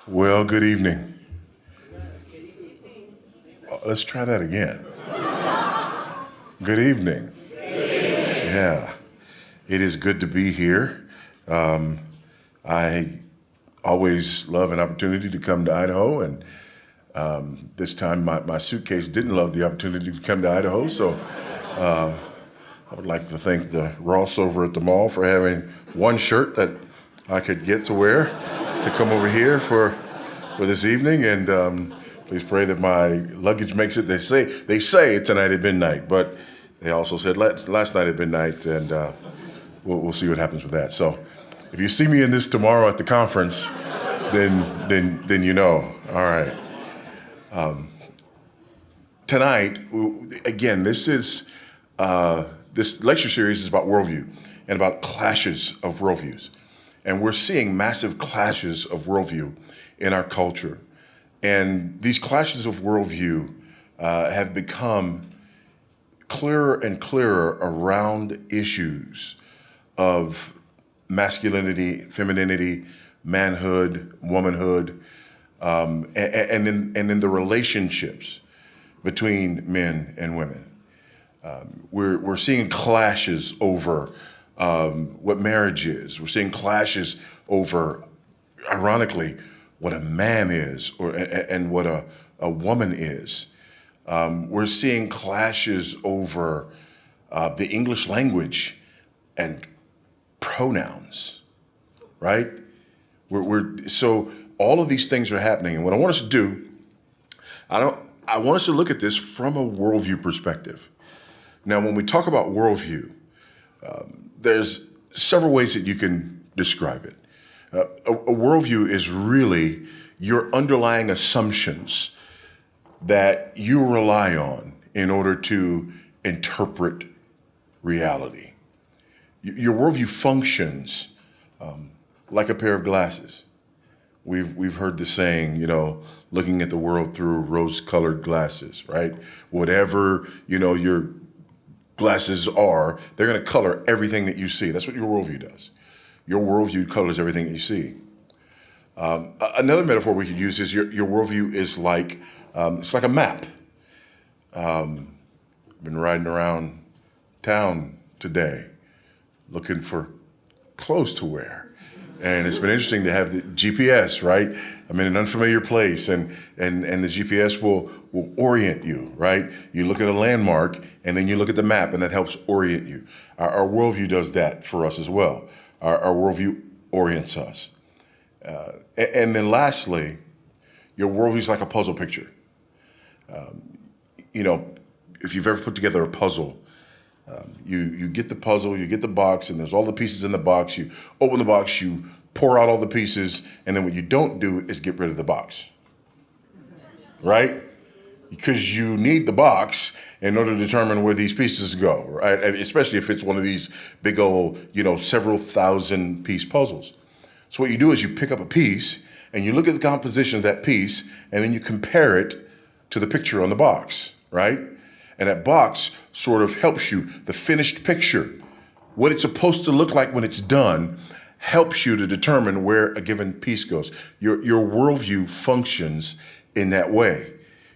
Well, good evening. Let's try that again. Good evening. Yeah, it is good to be here. I always love an opportunity to come to Idaho, and this time my suitcase didn't love the opportunity to come to Idaho, so I would like to thank the Ross over at the mall for having one shirt that I could get to wear to come over here for this evening, and please pray that my luggage makes it. They say tonight at midnight, but they also said last night at midnight, and we'll see what happens with that. So, if you see me in this tomorrow at the conference, then you know. All right. Tonight, again, this lecture series is about worldview and about clashes of worldviews, and we're seeing massive clashes of worldview in our culture. And these clashes of worldview have become clearer and clearer around issues of masculinity, femininity, manhood, womanhood, and in the relationships between men and women. We're seeing clashes over what marriage is. We're seeing clashes over, ironically, what a man is and what a woman is. We're seeing clashes over the English language and pronouns, right? So all of these things are happening, and what I want us to do, I want us to look at this from a worldview perspective. Now, when we talk about worldview, there's several ways that you can describe it. A worldview is really your underlying assumptions that you rely on in order to interpret reality. Your worldview functions like a pair of glasses. We've heard the saying, looking at the world through rose-colored glasses, right? Whatever, your glasses are, they're going to color everything that you see. That's what your worldview does. Your worldview colors everything that you see. Another metaphor we could use is your worldview is like, it's like a map. I've been riding around town today looking for clothes to wear. And it's been interesting to have the GPS, right? I'm in an unfamiliar place, and the GPS will orient you, right? You look at a landmark, and then you look at the map, and that helps orient you. Our worldview does that for us as well. Our worldview orients us. And then lastly, your worldview is like a puzzle picture. If you've ever put together a puzzle, you get the puzzle, you get the box, and there's all the pieces in the box. You open the box, you pour out all the pieces, and then what you don't do is get rid of the box, right? Because you need the box in order to determine where these pieces go, right? Especially if it's one of these big old, several thousand piece puzzles. So what you do is you pick up a piece and you look at the composition of that piece, and then you compare it to the picture on the box, right? And that box sort of helps you, the finished picture, what it's supposed to look like when it's done, helps you to determine where a given piece goes. Your worldview functions in that way.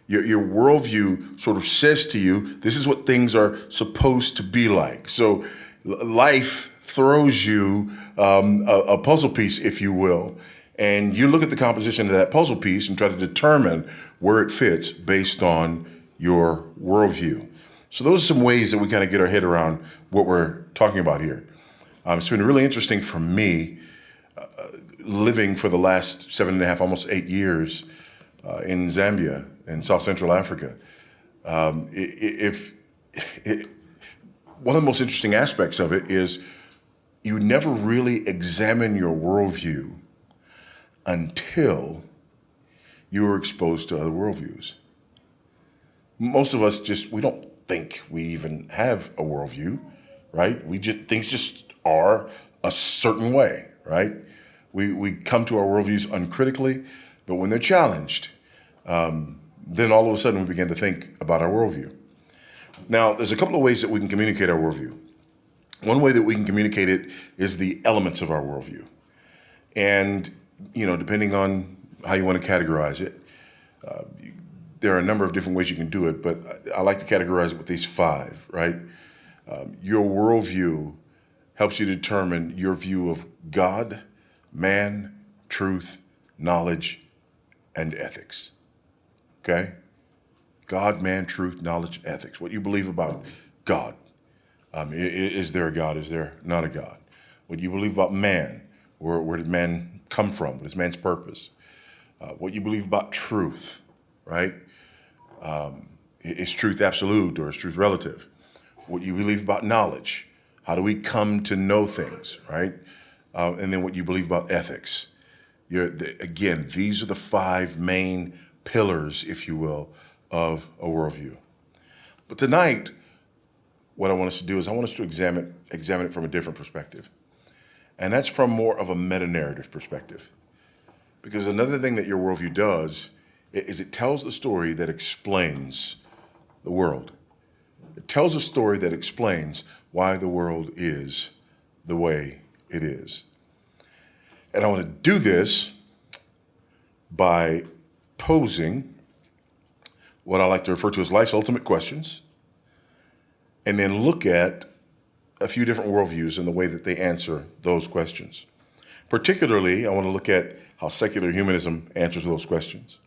Your worldview sort of says to you, this is what things are supposed to be like. So life throws you a puzzle piece, if you will, and you look at the composition of that puzzle piece and try to determine where it fits based on your worldview. So those are some ways that we kind of get our head around what we're talking about here. It's been really interesting for me living for the last 7.5, almost 8 years in Zambia, in South Central Africa. One of the most interesting aspects of it is you never really examine your worldview until you are exposed to other worldviews. Most of us we don't think we even have a worldview, right? Things just are a certain way, right? We come to our worldviews uncritically, but when they're challenged, then all of a sudden we begin to think about our worldview. Now, there's a couple of ways that we can communicate our worldview. One way that we can communicate it is the elements of our worldview. And, depending on how you want to categorize it. There are a number of different ways you can do it, but I like to categorize it with these five, right? Your worldview helps you determine your view of God, man, truth, knowledge, and ethics. Okay? God, man, truth, knowledge, ethics. What you believe about God. Is there a God? Is there not a God? What you believe about man. Where did man come from? What is man's purpose? What you believe about truth, right? Is truth absolute or is truth relative? What you believe about knowledge. How do we come to know things, right? And then what you believe about ethics. Again, these are the five main pillars, if you will, of a worldview. But tonight, what I want us to do is I want us to examine it from a different perspective. And that's from more of a meta-narrative perspective. Because another thing that your worldview does is it tells the story that explains the world. It tells a story that explains why the world is the way it is. And I want to do this by posing what I like to refer to as life's ultimate questions, and then look at a few different worldviews and the way that they answer those questions. Particularly, I want to look at how secular humanism answers those questions,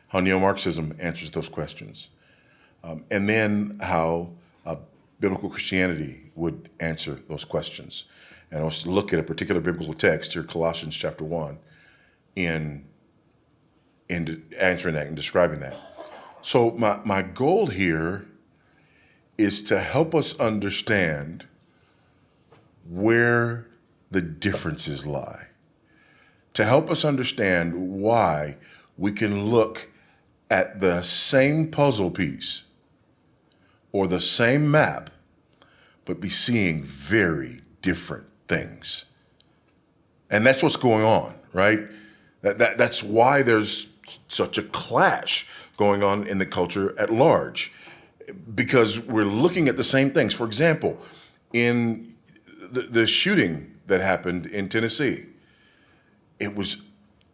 how neo-Marxism answers those questions, and then how biblical Christianity would answer those questions. And I want to look at a particular biblical text here, Colossians chapter 1, in answering that and describing that. So my goal here is to help us understand where the differences lie, to help us understand why we can look at the same puzzle piece or the same map, but be seeing very different things. And that's what's going on, right? That's why there's such a clash going on in the culture at large, because we're looking at the same things. For example, in the shooting that happened in Tennessee, it was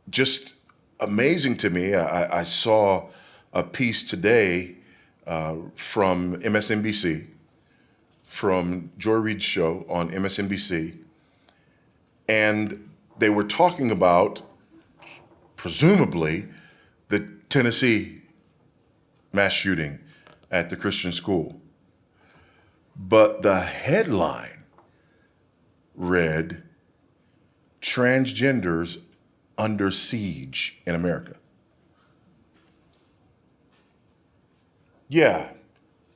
just amazing to me. I saw a piece today from MSNBC, from Joy Reid's show on MSNBC, and they were talking about, presumably, the Tennessee mass shooting at the Christian school. But the headline read, "Transgenders under siege in America." Yeah,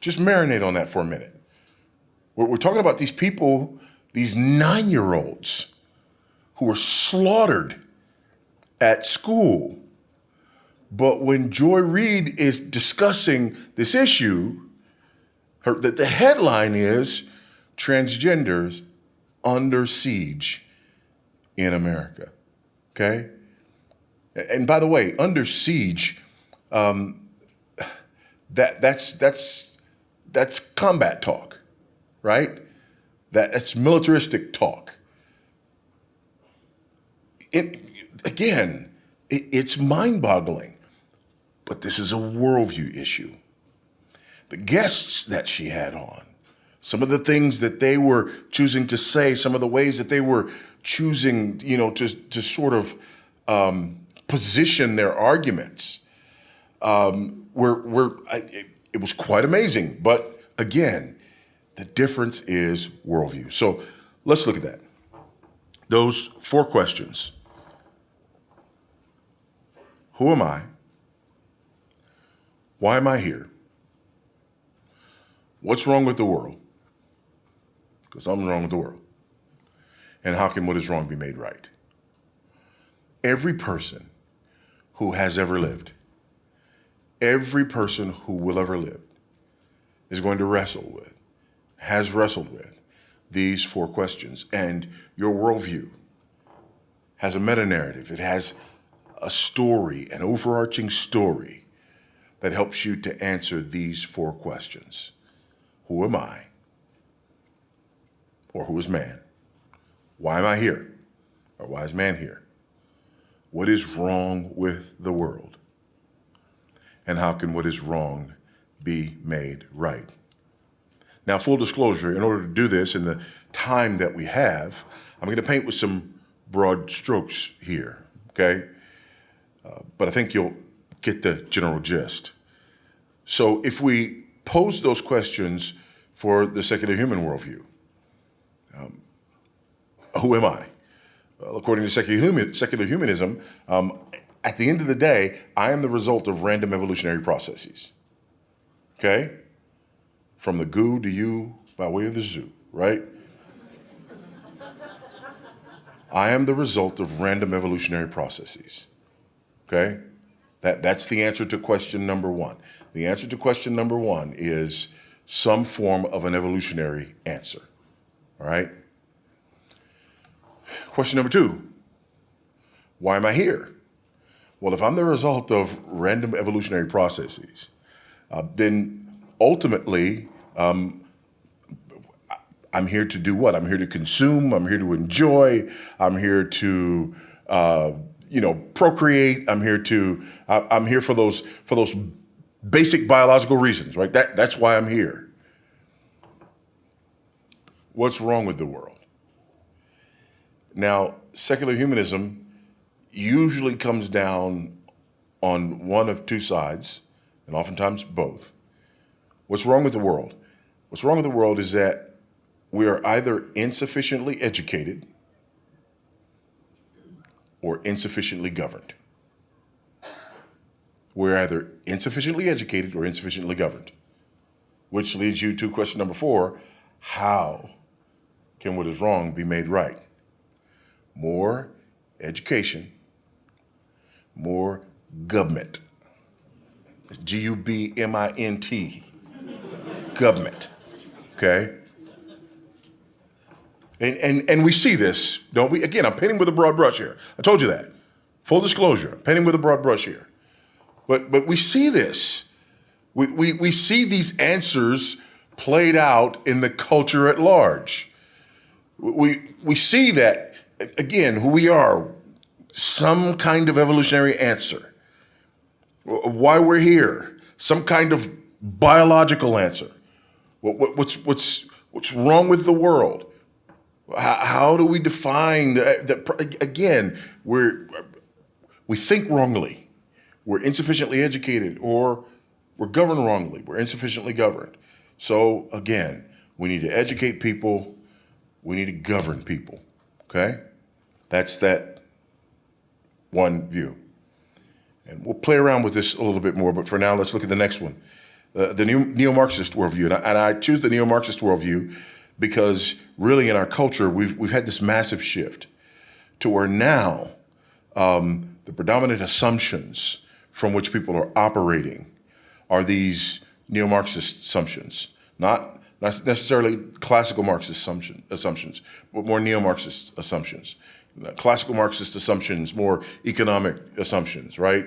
just marinate on that for a minute. We're talking about these people, these 9-year-olds who were slaughtered at school. But when Joy Reid is discussing this issue, the headline is "Transgenders under siege in America." Okay? And by the way, under siege, that's combat talk, right? That's militaristic talk. It's mind-boggling. But this is a worldview issue. The guests that she had on, some of the things that they were choosing to say, some of the ways that they were choosing, to sort of position their arguments, it was quite amazing. But again, the difference is worldview. So let's look at that. Those 4 questions. Who am I? Why am I here? What's wrong with the world? Because something's wrong with the world. And how can what is wrong be made right? Every person who has ever lived, every person who will ever live, is going to has wrestled with these 4 questions. And your worldview has a meta-narrative. It has a story, an overarching story that helps you to answer these 4 questions. Who am I? Or who is man? Why am I here? Or why is man here? what is wrong with the world? And how can what is wrong be made right? Now, full disclosure, in order to do this in the time that we have, I'm going to paint with some broad strokes here, okay? But I think you'll get the general gist. So if we pose those questions for the secular human worldview, who am I? Well, according to secular humanism, at the end of the day, I am the result of random evolutionary processes, okay? From the goo to you by way of the zoo, right? I am the result of random evolutionary processes, okay? That's the answer to question number one. The answer to question number one is some form of an evolutionary answer, all right? Question number two, why am I here? Well, if I'm the result of random evolutionary processes, then ultimately, I'm here to do what? I'm here to consume, I'm here to enjoy, I'm here to, procreate, I'm here for those basic biological reasons, right? That's why I'm here. What's wrong with the world? Now, secular humanism usually comes down on one of two sides, and oftentimes both. What's wrong with the world? What's wrong with the world is that we are either insufficiently educated or insufficiently governed. We're either insufficiently educated or insufficiently governed, which leads you to question number four, how can what is wrong be made right? More education, more government. It's G-U-B-M-I-N-T, government, okay? And we see this, don't we? Again, I'm painting with a broad brush here. I told you that. Full disclosure, I'm painting with a broad brush here. But we see this. We see these answers played out in the culture at large. We see that, again, who we are, some kind of evolutionary answer. Why we're here, some kind of biological answer. What's wrong with the world? How do we define that? Again, we think wrongly. We're insufficiently educated, or we're governed wrongly. We're insufficiently governed. So again, we need to educate people. We need to govern people, okay? That's that one view. And we'll play around with this a little bit more, but for now, let's look at the next one. The neo-Marxist worldview. And I choose the neo-Marxist worldview because really in our culture, we've had this massive shift to where now the predominant assumptions from which people are operating are these neo-Marxist assumptions, not necessarily classical Marxist assumptions, but more neo-Marxist assumptions. Classical Marxist assumptions, more economic assumptions, right?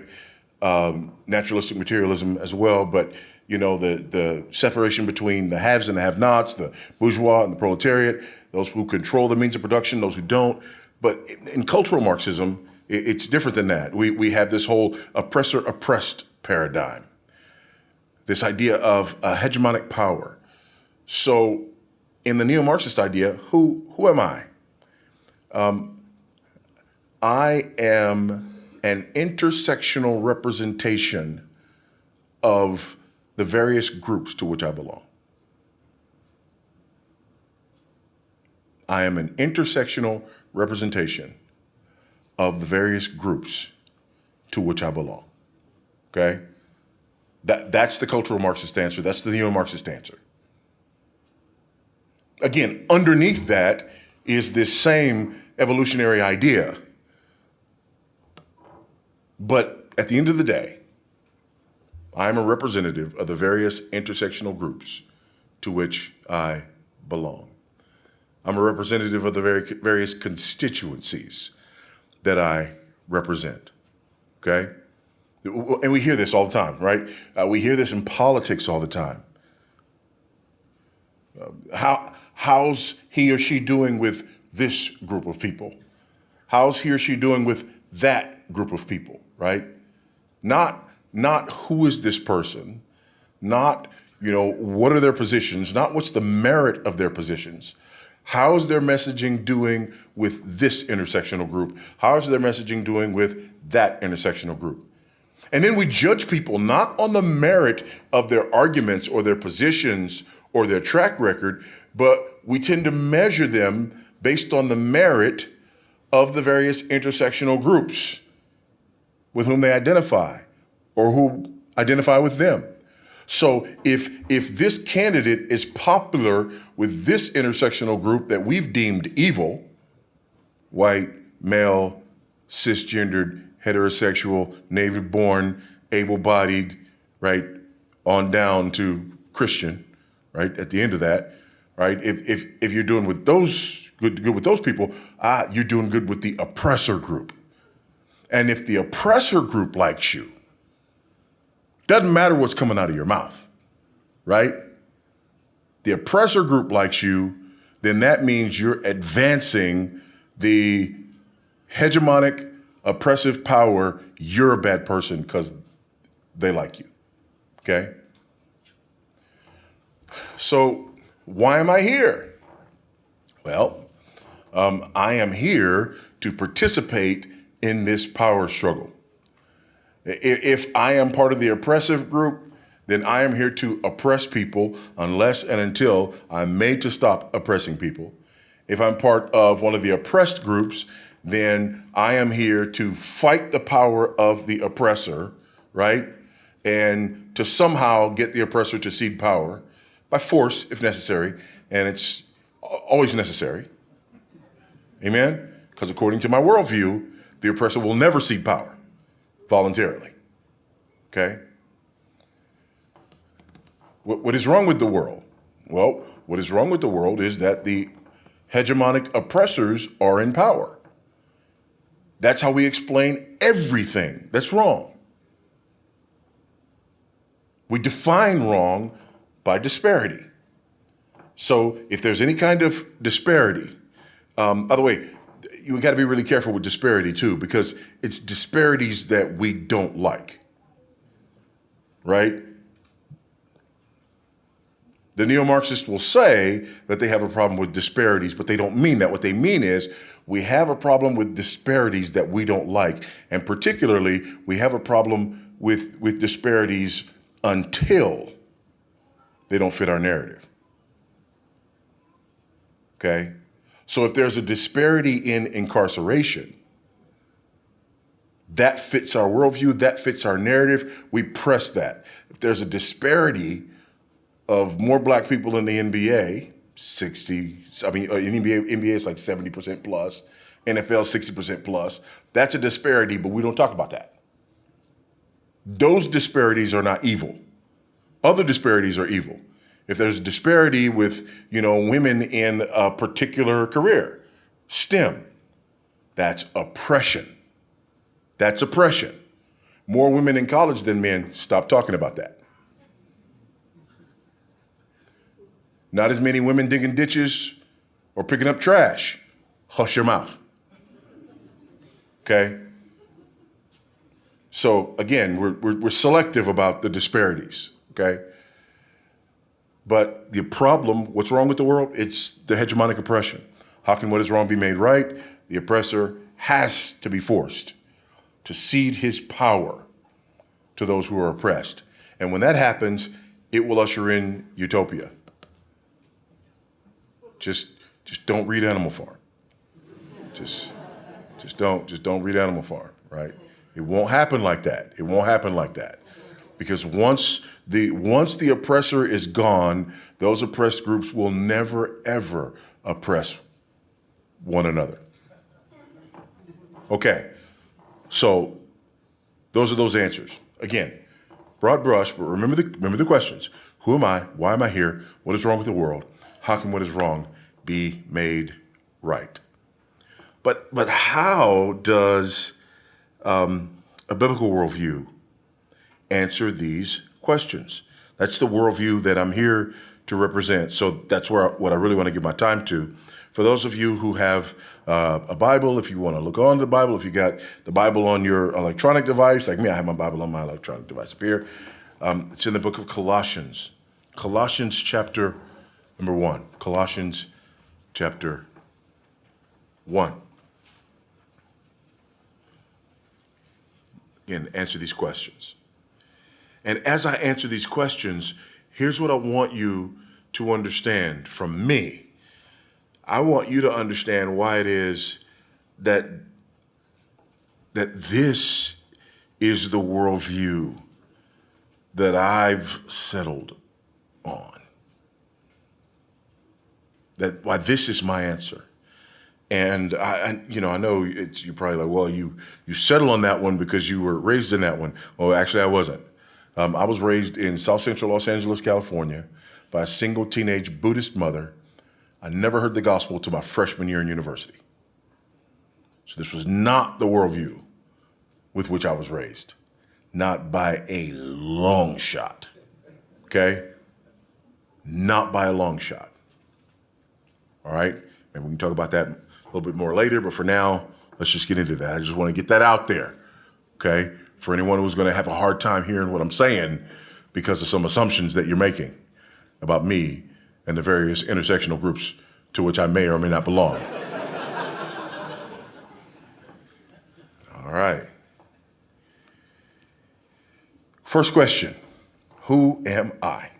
Naturalistic materialism as well, but the separation between the haves and the have-nots, the bourgeois and the proletariat, those who control the means of production, those who don't. But in cultural Marxism, it's different than that. We have this whole oppressor-oppressed paradigm, this idea of a hegemonic power. So in the neo-Marxist idea, who am I? I am an intersectional representation of the various groups to which I belong. I am an intersectional representation of the various groups to which I belong, okay? That's the cultural Marxist answer. That's the neo-Marxist answer. Again, underneath that is this same evolutionary idea. But at the end of the day, I am a representative of the various intersectional groups to which I belong. I'm a representative of the various constituencies that I represent, okay? And we hear this all the time, right? We hear this in politics all the time. How's he or she doing with this group of people? How's he or she doing with that group of people, right? Not who is this person, not, what are their positions, not what's the merit of their positions. How's their messaging doing with this intersectional group? How's their messaging doing with that intersectional group? And then we judge people not on the merit of their arguments or their positions or their track record, but we tend to measure them based on the merit of the various intersectional groups with whom they identify or who identify with them. So if this candidate is popular with this intersectional group that we've deemed evil, white, male, cisgendered, heterosexual, native-born, able-bodied, right, on down to Christian, right, at the end of that, right, if you're doing with those good with those people, you're doing good with the oppressor group. And if the oppressor group likes you, doesn't matter what's coming out of your mouth, right? The oppressor group likes you, then that means you're advancing the hegemonic, oppressive power. You're a bad person because they like you, okay? So why am I here? Well, I am here to participate in this power struggle. If I am part of the oppressive group, then I am here to oppress people unless and until I'm made to stop oppressing people. If I'm part of one of the oppressed groups, then I am here to fight the power of the oppressor, right? And to somehow get the oppressor to cede power by force if necessary, and it's always necessary. Amen? Because according to my worldview, the oppressor will never cede power voluntarily, okay? What is wrong with the world? Well, what is wrong with the world is that the hegemonic oppressors are in power. That's how we explain everything that's wrong. We define wrong by disparity. So if there's any kind of disparity, by the way, you got to be really careful with disparity too, because it's disparities that we don't like, right? The neo-Marxists will say that they have a problem with disparities, but they don't mean that. What they mean is we have a problem with disparities that we don't like. And particularly, we have a problem with disparities until they don't fit our narrative, okay? So if there's a disparity in incarceration, that fits our worldview, that fits our narrative, we press that. If there's a disparity of more black people in the NBA, NBA is like 70% plus, NFL 60% plus, that's a disparity, but we don't talk about that. Those disparities are not evil. Other disparities are evil. If there's a disparity with, women in a particular career, STEM, that's oppression. That's oppression. More women in college than men, stop talking about that. Not as many women digging ditches or picking up trash, hush your mouth. Okay? So again, we're selective about the disparities, okay? But the problem, what's wrong with the world? It's the hegemonic oppression. How can what is wrong be made right? The oppressor has to be forced to cede his power to those who are oppressed. And when that happens, it will usher in utopia. Just don't read Animal Farm. Just don't read Animal Farm, right? It won't happen like that. It won't happen like that. Because once the oppressor is gone, those oppressed groups will never, ever oppress one another. Okay, so those are those answers. Again, broad brush, but remember the questions. Who am I? Why am I here? What is wrong with the world? How can what is wrong be made right? But how does a biblical worldview answer these questions? That's the worldview that I'm here to represent. So that's what I really want to give my time to For those of you who have a Bible, if you want to look on the Bible, if you got the Bible on your electronic device, like me, I have my Bible on my electronic device up here. It's in the book of Colossians. Colossians chapter number 1. Colossians chapter 1. Again, answer these questions. And as I answer these questions, here's what I want you to understand from me. I want you to understand why it is that this is the worldview that I've settled on. Why this is my answer. And I know you're probably like, well, you settle on that one because you were raised in that one. Well, actually, I wasn't. I was raised in South Central Los Angeles, California, by a single teenage Buddhist mother. I never heard the gospel till my freshman year in university. So this was not the worldview with which I was raised. Not by a long shot. Okay? Not by a long shot. All right? And we can talk about that a little bit more later, but for now, let's just get into that. I just want to get that out there, okay? For anyone who's going to have a hard time hearing what I'm saying because of some assumptions that you're making about me and the various intersectional groups to which I may or may not belong. All right. First question, who am I?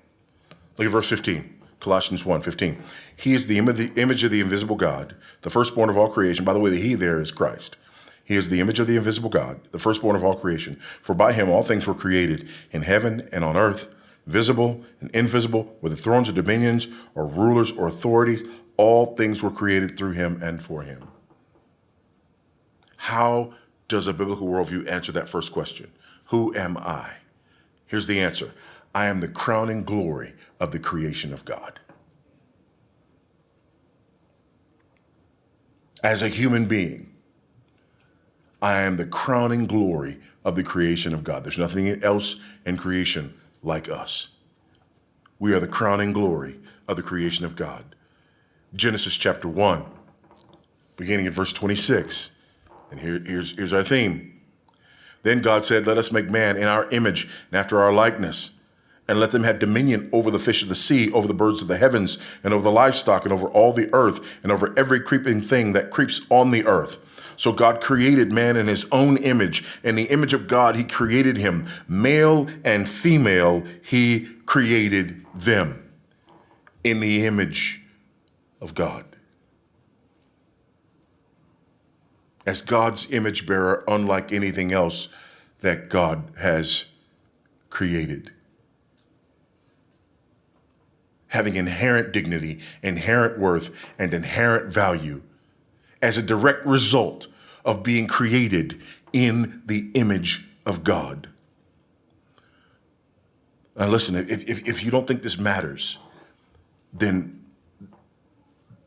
Look at verse 15. Colossians 1:15. He is the image of the invisible God, the firstborn of all creation. By the way, the he there is Christ. He is the image of the invisible God, the firstborn of all creation. For by him all things were created in heaven and on earth, visible and invisible, whether thrones or dominions or rulers or authorities. All things were created through him and for him. How does a biblical worldview answer that first question? Who am I? Here's the answer. I am the crowning glory of the creation of God. As a human being, I am the crowning glory of the creation of God. There's nothing else in creation like us. We are the crowning glory of the creation of God. Genesis chapter 1, beginning at verse 26. And here's our theme. Then God said, let us make man in our image and after our likeness, and let them have dominion over the fish of the sea, over the birds of the heavens, and over the livestock, and over all the earth, and over every creeping thing that creeps on the earth. So God created man in his own image. In the image of God, he created him. Male and female, he created them in the image of God. As God's image bearer, unlike anything else that God has created. Having inherent dignity, inherent worth, and inherent value as a direct result of being created in the image of God. Now listen, if you don't think this matters, then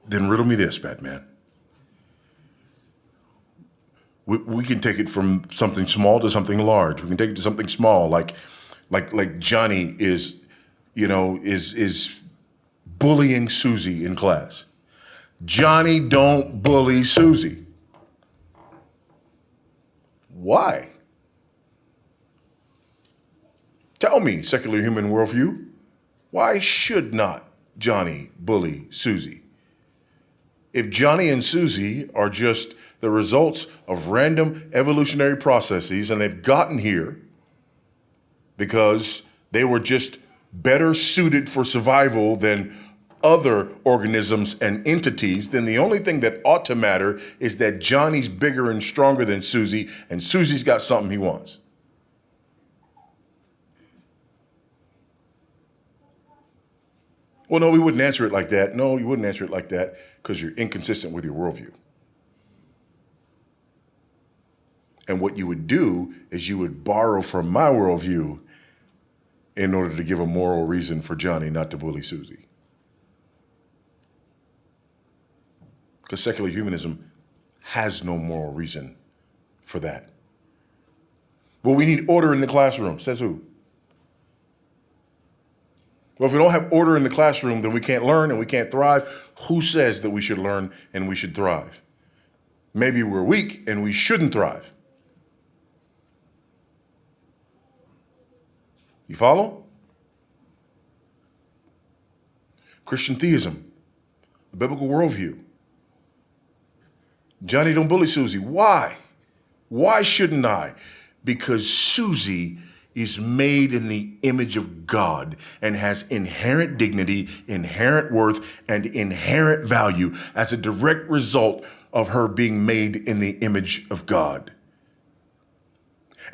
riddle me this, Batman. We can take it from something small to something large. We can take it to something small, like Johnny is bullying Susie in class. Johnny, don't bully Susie. Why? Tell me, secular human worldview, why should not Johnny bully Susie? If Johnny and Susie are just the results of random evolutionary processes and they've gotten here because they were just better suited for survival than other organisms and entities, then the only thing that ought to matter is that Johnny's bigger and stronger than Susie, and Susie's got something he wants. Well, no, we wouldn't answer it like that. No, you wouldn't answer it like that because you're inconsistent with your worldview. And what you would do is you would borrow from my worldview in order to give a moral reason for Johnny not to bully Susie. Because secular humanism has no moral reason for that. Well, we need order in the classroom. Says who? Well, if we don't have order in the classroom, then we can't learn and we can't thrive. Who says that we should learn and we should thrive? Maybe we're weak and we shouldn't thrive. You follow? Christian theism, the biblical worldview. Johnny, don't bully Susie. Why? Why shouldn't I? Because Susie is made in the image of God and has inherent dignity, inherent worth, and inherent value as a direct result of her being made in the image of God.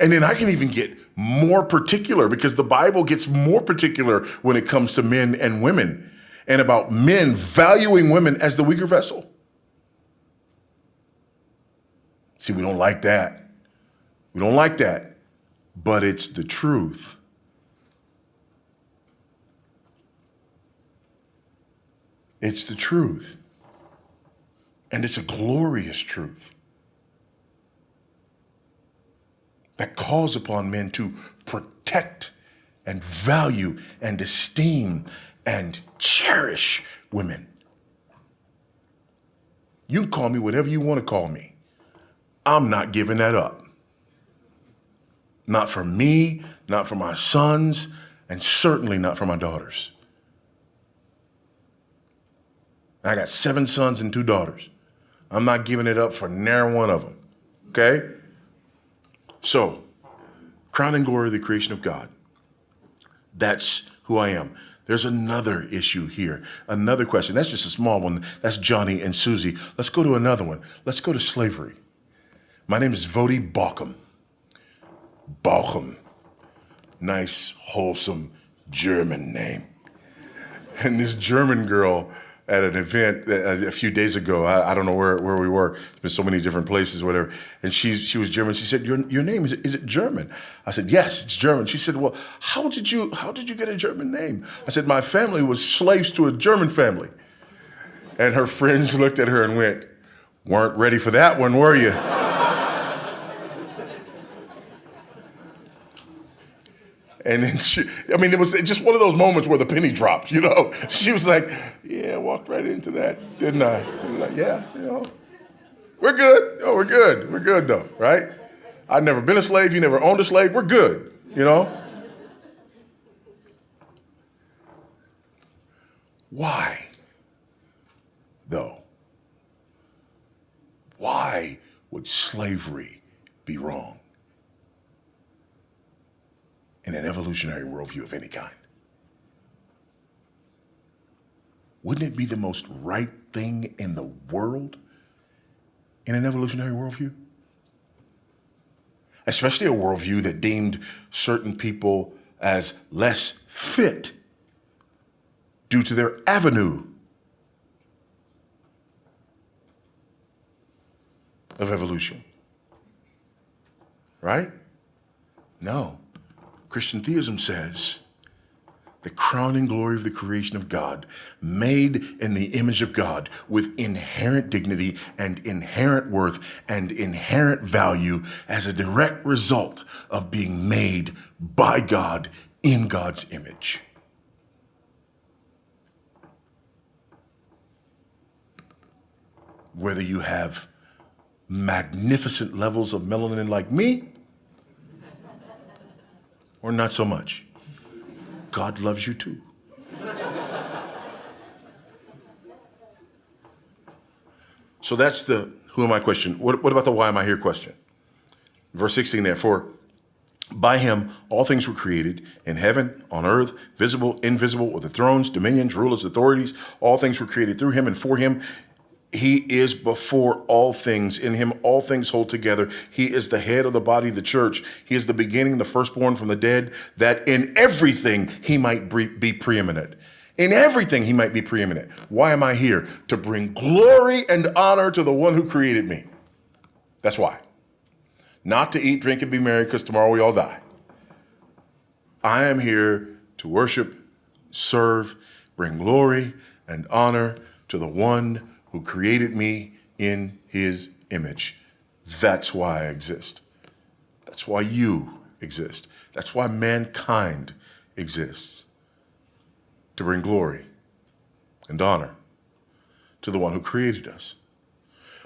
And then I can even get more particular because the Bible gets more particular when it comes to men and women and about men valuing women as the weaker vessel. See, we don't like that. We don't like that, but it's the truth. It's the truth. And it's a glorious truth that calls upon men to protect and value and esteem and cherish women. You can call me whatever you want to call me. I'm not giving that up. Not for me, not for my sons, and certainly not for my daughters. I got 7 sons and 2 daughters. I'm not giving it up for ne'er one of them, okay? So, crown and glory of the creation of God. That's who I am. There's another issue here, another question. That's just a small one. That's Johnny and Susie. Let's go to another one. Let's go to slavery. My name is Voddie Baucham. Baucham. Nice, wholesome German name. And this German girl at an event a few days ago, I don't know where we were. There's been so many different places, whatever. And she was German. She said, your name, is it German? I said, yes, it's German. She said, well, how did you get a German name? I said, my family was slaves to a German family. And her friends looked at her and went, weren't ready for that one, were you? And then it was just one of those moments where the penny dropped, you know? She was like, yeah, I walked right into that, didn't I? And like, yeah, you know, we're good. Oh, we're good. We're good though, right? I've never been a slave. You never owned a slave. We're good, you know? Why, though? Why would slavery be wrong in an evolutionary worldview of any kind? Wouldn't it be the most right thing in the world in an evolutionary worldview? Especially a worldview that deemed certain people as less fit due to their avenue of evolution. Right? No. Christian theism says the crowning glory of the creation of God, made in the image of God with inherent dignity and inherent worth and inherent value as a direct result of being made by God in God's image. Whether you have magnificent levels of melanin like me, or not so much, God loves you too. So that's the who am I question. What about the why am I here question? Verse 16, therefore, by him all things were created, in heaven, on earth, visible, invisible, whether thrones, dominions, rulers, authorities. All things were created through him and for him. He is before all things. In him all things hold together. He is the head of the body, the church. He is the beginning, the firstborn from the dead, that in everything he might be preeminent. In everything he might be preeminent. Why am I here? To bring glory and honor to the one who created me. That's why. Not to eat, drink, and be merry, because tomorrow we all die. I am here to worship, serve, bring glory and honor to the one who created me in his image. That's why I exist. That's why you exist. That's why mankind exists. to bring glory and honor to the one who created us.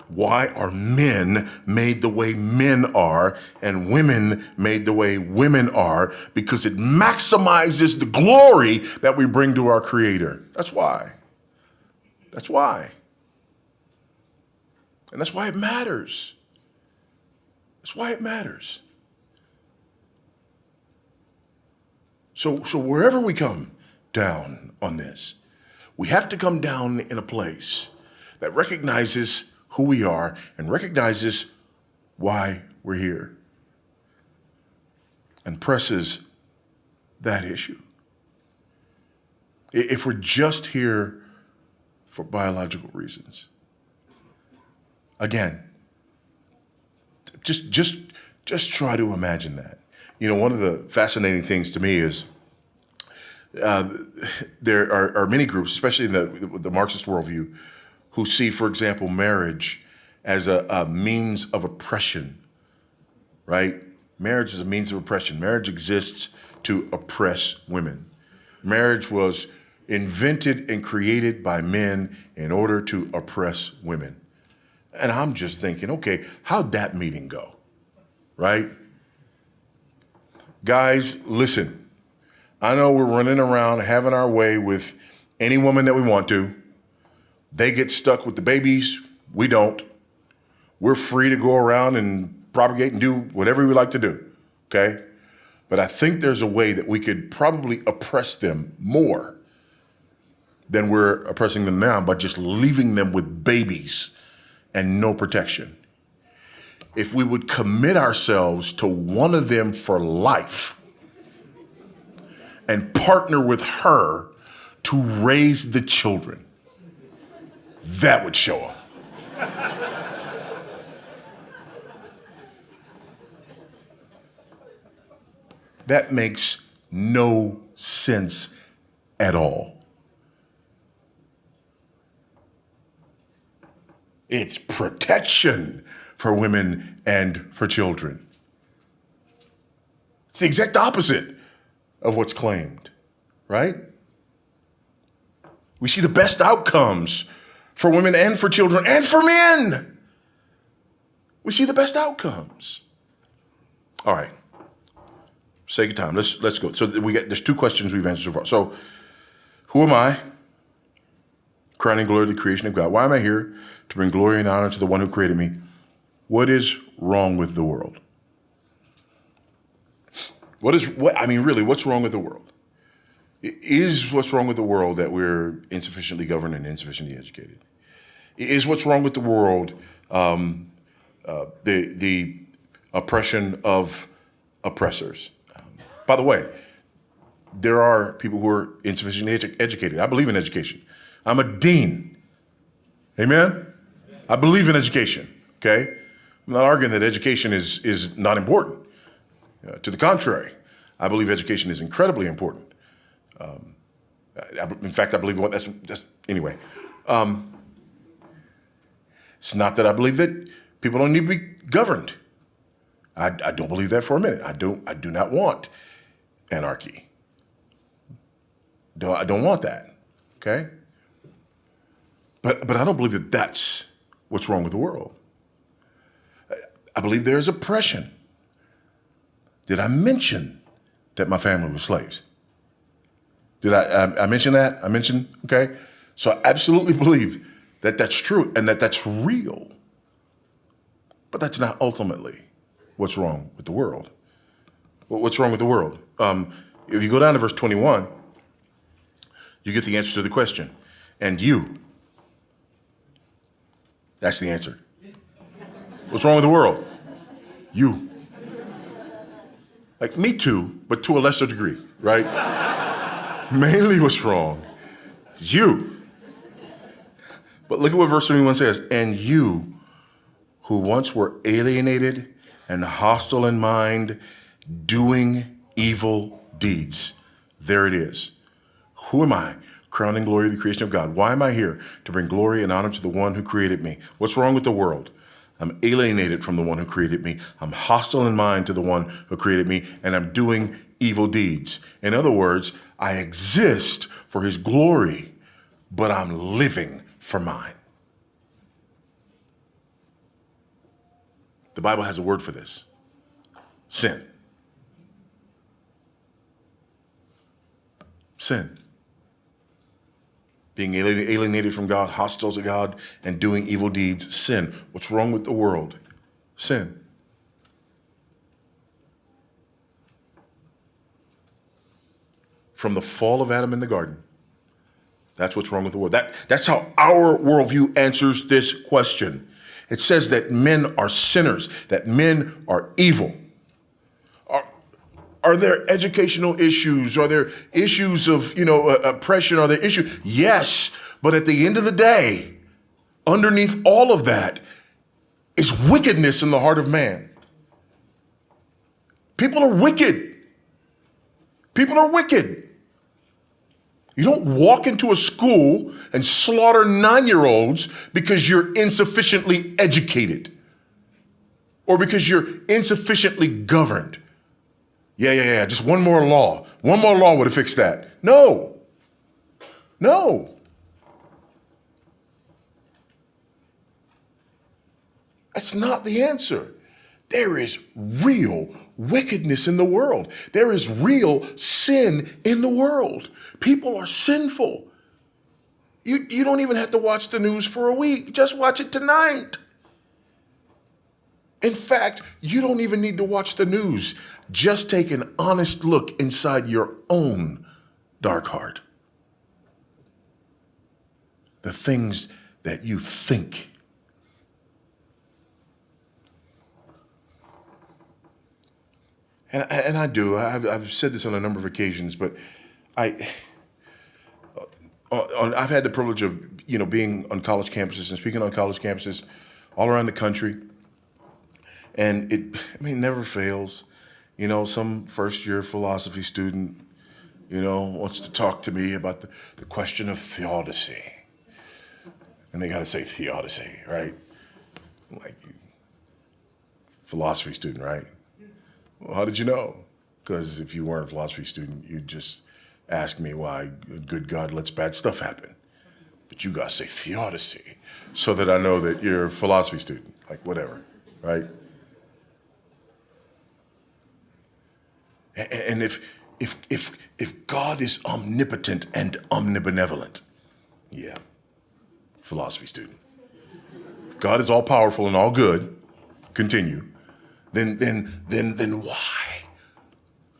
Why are men made the way men are and women made the way women are? Because it maximizes the glory that we bring to our Creator. That's why. That's why. And that's why it matters. That's why it matters. So wherever we come down on this, we have to come down in a place that recognizes who we are and recognizes why we're here and presses that issue. If we're just here for biological reasons, again, just try to imagine that. You know, one of the fascinating things to me is there are many groups, especially in the Marxist worldview, who see, for example, marriage as a means of oppression, right? Marriage is a means of oppression. Marriage exists to oppress women. Marriage was invented and created by men in order to oppress women. And I'm just thinking, okay, how'd that meeting go, right? Guys, listen, I know we're running around having our way with any woman that we want to. They get stuck with the babies. We don't. We're free to go around and propagate and do whatever we like to do, okay? But I think there's a way that we could probably oppress them more than we're oppressing them now by just leaving them with babies and no protection. If we would commit ourselves to one of them for life and partner with her to raise the children, that would show them. That makes no sense at all. It's protection for women and for children. It's the exact opposite of what's claimed, right? We see the best outcomes for women and for children and for men. We see the best outcomes. All right. Sake of time, let's go. So there's two questions we've answered so far. So, who am I? Crowning glory to the creation of God. Why am I here? To bring glory and honor to the one who created me. What is wrong with the world? What's wrong with the world? Is what's wrong with the world that we're insufficiently governed and insufficiently educated? Is what's wrong with the world the oppression of oppressors? By the way, there are people who are insufficiently educated. I believe in education. I'm a dean. Amen? I believe in education, okay? I'm not arguing that education is not important. To the contrary, I believe education is incredibly important. In fact, I believe that's anyway. It's not that I believe that people don't need to be governed. I don't believe that for a minute. I do not want anarchy. I don't want that, okay? But I don't believe that that's what's wrong with the world. I believe there is oppression. Did I mention that my family was slaves? Did I mention that? I mentioned, okay? So I absolutely believe that that's true and that that's real. But that's not ultimately what's wrong with the world. What's wrong with the world? If you go down to verse 21, you get the answer to the question. And you. That's the answer. What's wrong with the world? You. Like me too, but to a lesser degree, right? Mainly what's wrong is you. But look at what verse 21 says. And you who once were alienated and hostile in mind, doing evil deeds. There it is. Who am I? Crowning glory of the creation of God. Why am I here? To bring glory and honor to the one who created me. What's wrong with the world? I'm alienated from the one who created me. I'm hostile in mind to the one who created me, and I'm doing evil deeds. In other words, I exist for his glory, but I'm living for mine. The Bible has a word for this: sin. Sin. Being alienated from God, hostile to God, and doing evil deeds. Sin. What's wrong with the world? Sin. From the fall of Adam in the garden, that's what's wrong with the world. That's how our worldview answers this question. It says that men are sinners, that men are evil. Are there educational issues? Are there issues of, oppression? Are there issues? Yes, but at the end of the day, underneath all of that is wickedness in the heart of man. People are wicked. People are wicked. You don't walk into a school and slaughter 9-year-olds because you're insufficiently educated or because you're insufficiently governed. Yeah. Just one more law. One more law would have fixed that. No. That's not the answer. There is real wickedness in the world. There is real sin in the world. People are sinful. You don't even have to watch the news for a week. Just watch it tonight. In fact, you don't even need to watch the news. Just take an honest look inside your own dark heart. The things that you think. And I do. I've said this on a number of occasions, but I've had the privilege of being on college campuses and speaking on college campuses all around the country. And it never fails. Some first-year philosophy student, wants to talk to me about the question of theodicy. And they got to say theodicy, right? Like, philosophy student, right? Well, how did you know? Because if you weren't a philosophy student, you'd just ask me why a good God lets bad stuff happen. But you got to say theodicy so that I know that you're a philosophy student, like whatever, right? And if God is omnipotent and omnibenevolent, yeah, philosophy student. If God is all powerful and all good, continue. Then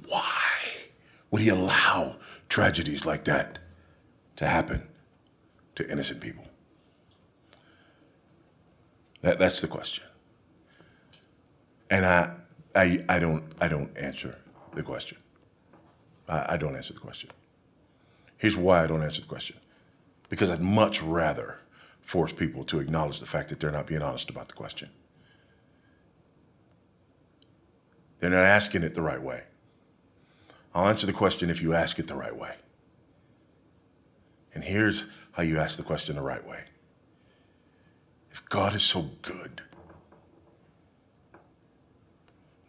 why would he allow tragedies like that to happen to innocent people? That's the question. And I don't answer the question. I don't answer the question. Here's why I don't answer the question. Because I'd much rather force people to acknowledge the fact that they're not being honest about the question. They're not asking it the right way. I'll answer the question if you ask it the right way. And here's how you ask the question the right way. If God is so good,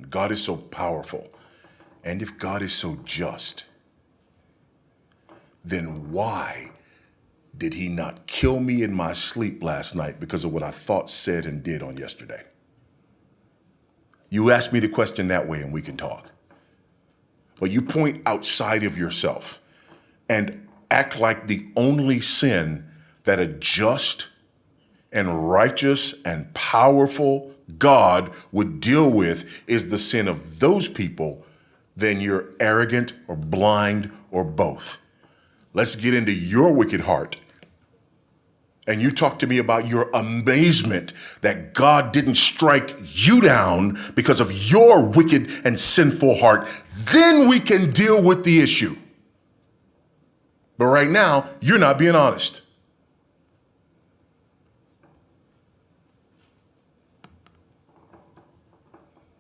God is so powerful, and if God is so just, then why did he not kill me in my sleep last night because of what I thought, said, and did on yesterday? You ask me the question that way and we can talk. But you point outside of yourself and act like the only sin that a just and righteous and powerful God would deal with is the sin of those people, then you're arrogant or blind or both. Let's get into your wicked heart. And you talk to me about your amazement that God didn't strike you down because of your wicked and sinful heart. Then we can deal with the issue. But right now, you're not being honest.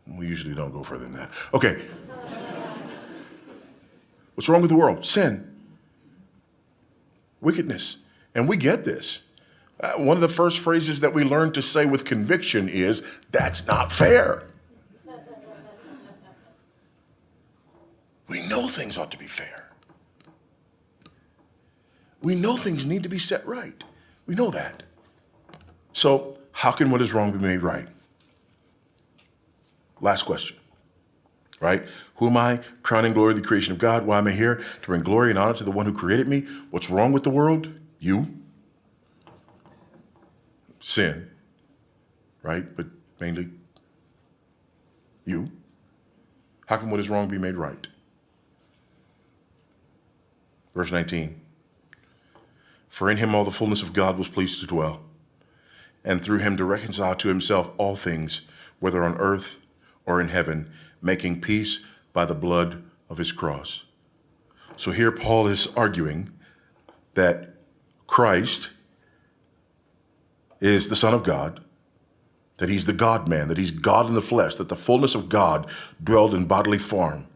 We usually don't go further than that. Okay. What's wrong with the world? Sin. Wickedness. And we get this. One of the first phrases that we learn to say with conviction is, that's not fair. We know things ought to be fair. We know things need to be set right. We know that. So how can what is wrong be made right? Last question, right? Who am I? Crowning glory of the creation of God. Why am I here? To bring glory and honor to the one who created me. What's wrong with the world? You. Sin, right? But mainly you. How can what is wrong be made right? Verse 19. For in him all the fullness of God was pleased to dwell, and through him to reconcile to himself all things, whether on earth or in heaven, making peace by the blood of his cross. So here Paul is arguing that Christ is the Son of God, that he's the God-man, that he's God in the flesh, that the fullness of God dwelled in bodily form,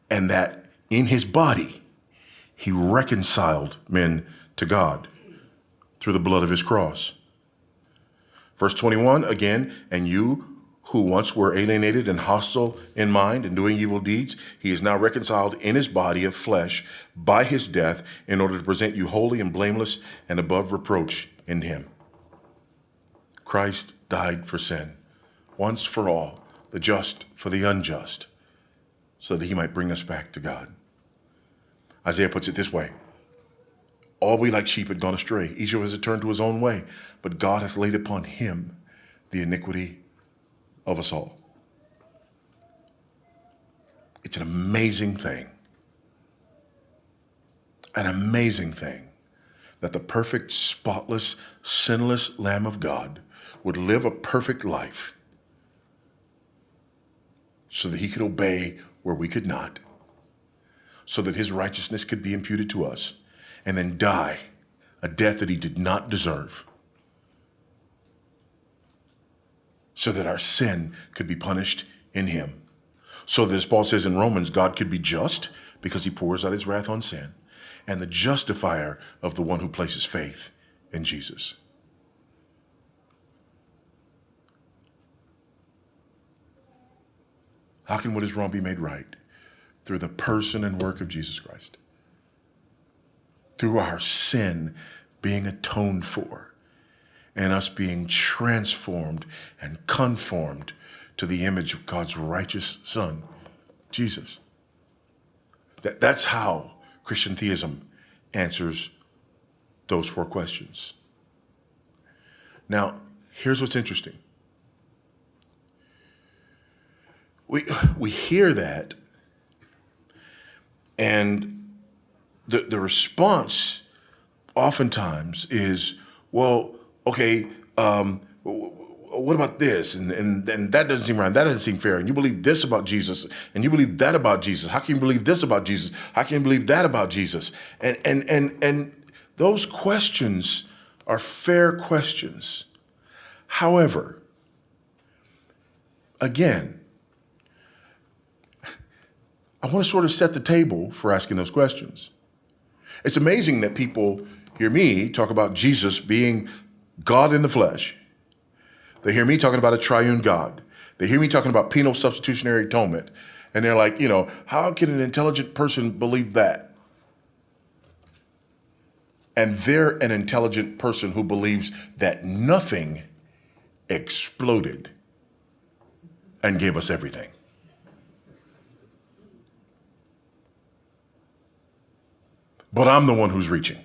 and that in his body he reconciled men to God through the blood of his cross. Verse 21, again, and you who once were alienated and hostile in mind and doing evil deeds, he is now reconciled in his body of flesh by his death in order to present you holy and blameless and above reproach in him. Christ died for sin, once for all, the just for the unjust, so that he might bring us back to God. Isaiah puts it this way: all we like sheep had gone astray. Each of us had turned to his own way, but God hath laid upon him the iniquity of us all. It's an amazing thing that the perfect, spotless, sinless Lamb of God would live a perfect life so that he could obey where we could not, so that his righteousness could be imputed to us, and then die a death that he did not deserve, so that our sin could be punished in him. So that, as Paul says in Romans, God could be just because he pours out his wrath on sin, and the justifier of the one who places faith in Jesus. How can what is wrong be made right? Through the person and work of Jesus Christ. Through our sin being atoned for, and us being transformed and conformed to the image of God's righteous Son, Jesus. That's how Christian theism answers those four questions. Now, here's what's interesting. We hear that, and the response oftentimes is, well, okay, what about this? And that doesn't seem right. That doesn't seem fair. And you believe this about Jesus, and you believe that about Jesus. How can you believe this about Jesus? How can you believe that about Jesus? And those questions are fair questions. However, again, I want to sort of set the table for asking those questions. It's amazing that people hear me talk about Jesus being God in the flesh. They hear me talking about a triune God. They hear me talking about penal substitutionary atonement. And they're like, how can an intelligent person believe that? And they're an intelligent person who believes that nothing exploded and gave us everything. But I'm the one who's reaching.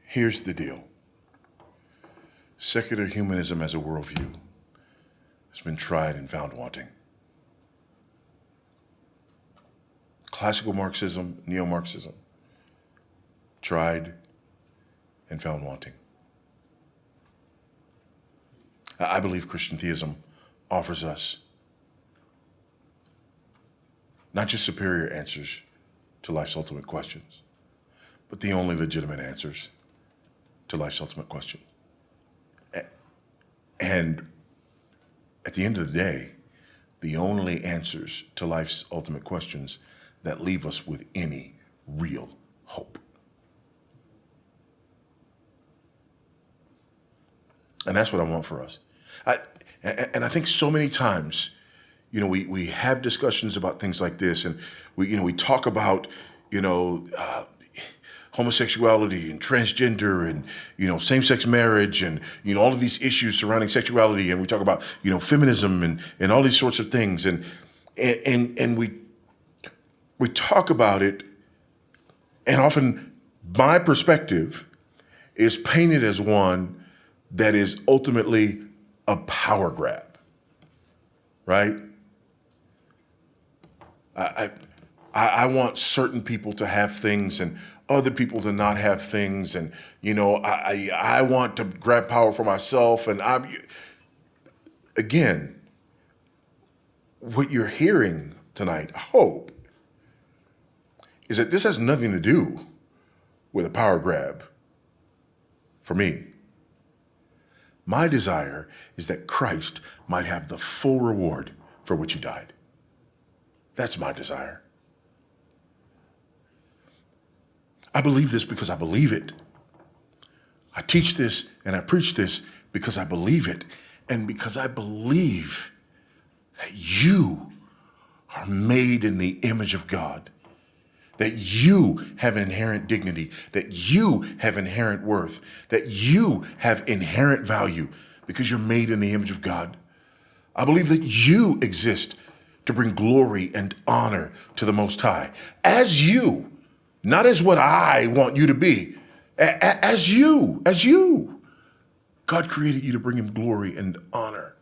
Here's the deal. Secular humanism as a worldview has been tried and found wanting. Classical Marxism, neo-Marxism, tried and found wanting. I believe Christian theism offers us not just superior answers to life's ultimate questions, but the only legitimate answers to life's ultimate question. And at the end of the day, the only answers to life's ultimate questions that leave us with any real hope. And that's what I want for us. And I think so many times, we have discussions about things like this, and we talk about, homosexuality and transgender and, same-sex marriage and, all of these issues surrounding sexuality. And we talk about, feminism and all these sorts of things. And we talk about it, and often my perspective is painted as one that is ultimately a power grab, right? I want certain people to have things and other people to not have things, and I want to grab power for myself. And again, what you're hearing tonight, I hope, is that this has nothing to do with a power grab for me. My desire is that Christ might have the full reward for which he died. That's my desire. I believe this because I believe it. I teach this and I preach this because I believe it, and because I believe that you are made in the image of God, that you have inherent dignity, that you have inherent worth, that you have inherent value because you're made in the image of God. I believe that you exist to bring glory and honor to the Most High. As you, not as what I want you to be, as you. God created you to bring him glory and honor.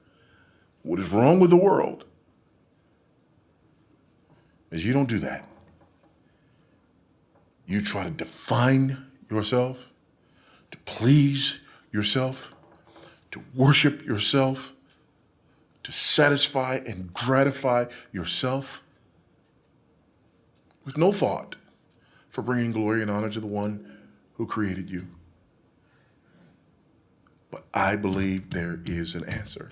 What is wrong with the world is you don't do that. You try to define yourself, to please yourself, to worship yourself, to satisfy and gratify yourself with no thought for bringing glory and honor to the one who created you. But I believe there is an answer.